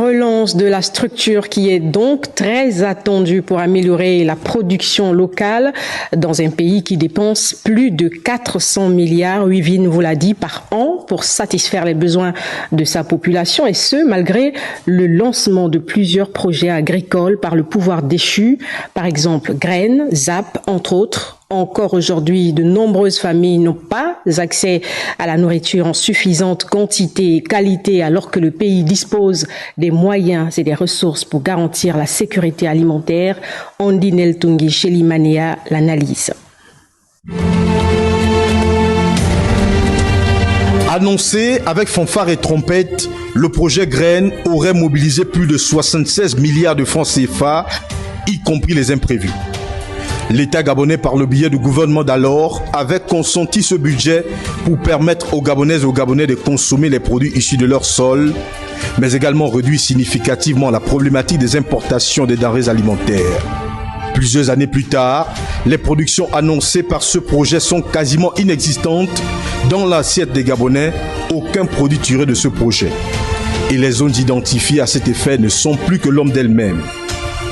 relance de la structure qui est donc très attendue pour améliorer la production locale dans un pays qui dépense plus de 400 milliards, Wivine vous l'a dit, par an pour satisfaire les besoins de sa population, et ce, malgré le lancement de plusieurs projets agricoles par le pouvoir déchu, par exemple Graines, ZAP, entre autres. Encore aujourd'hui, de nombreuses familles n'ont pas accès à la nourriture en suffisante quantité et qualité, alors que le pays dispose des moyens et des ressources pour garantir la sécurité alimentaire. Ondinel Tungi Chelimania l'analyse. Annoncé avec fanfare et trompette, le projet Graines aurait mobilisé plus de 76 milliards de francs CFA, y compris les imprévus. L'État gabonais, par le biais du gouvernement d'alors, avait consenti ce budget pour permettre aux Gabonaises et aux Gabonais de consommer les produits issus de leur sol, mais également réduit significativement la problématique des importations des denrées alimentaires. Plusieurs années plus tard, les productions annoncées par ce projet sont quasiment inexistantes. Dans l'assiette des Gabonais, aucun produit tiré de ce projet. Et les zones identifiées à cet effet ne sont plus que l'homme d'elles-mêmes.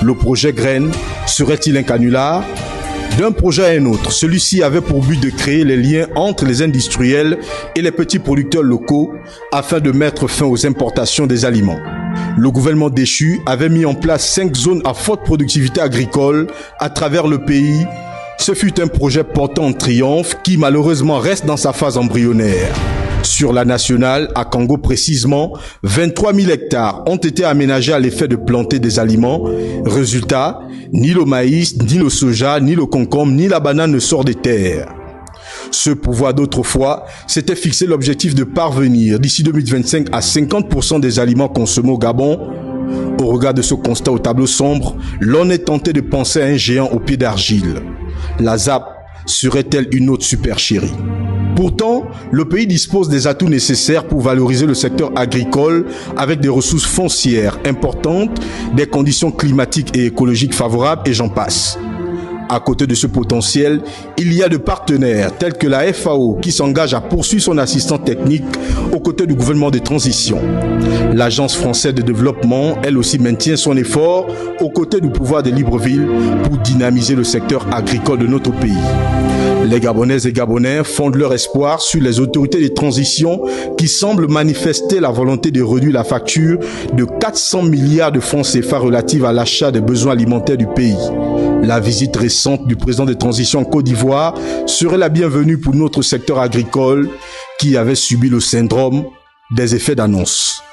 Le projet Graines serait-il un canular? D'un projet à un autre, celui-ci avait pour but de créer les liens entre les industriels et les petits producteurs locaux afin de mettre fin aux importations des aliments. Le gouvernement déchu avait mis en place 5 zones à forte productivité agricole à travers le pays. Ce fut un projet portant en triomphe qui malheureusement reste dans sa phase embryonnaire. Sur la nationale, à Kango précisément, 23 000 hectares ont été aménagés à l'effet de planter des aliments. Résultat, ni le maïs, ni le soja, ni le concombre, ni la banane ne sort des terres. Ce pouvoir d'autrefois s'était fixé l'objectif de parvenir d'ici 2025 à 50% des aliments consommés au Gabon. Au regard de ce constat au tableau sombre, l'on est tenté de penser à un géant au pied d'argile. La ZAP serait-elle une autre supercherie? Pourtant, le pays dispose des atouts nécessaires pour valoriser le secteur agricole avec des ressources foncières importantes, des conditions climatiques et écologiques favorables et j'en passe. À côté de ce potentiel, il y a de partenaires tels que la FAO qui s'engage à poursuivre son assistance technique aux côtés du gouvernement de transition. L'Agence française de développement, elle aussi, maintient son effort aux côtés du pouvoir de Libreville pour dynamiser le secteur agricole de notre pays. Les Gabonaises et Gabonais fondent leur espoir sur les autorités de transition qui semblent manifester la volonté de réduire la facture de 400 milliards de francs CFA relative à l'achat des besoins alimentaires du pays. La visite récente du président de transition en Côte d'Ivoire serait la bienvenue pour notre secteur agricole qui avait subi le syndrome des effets d'annonce.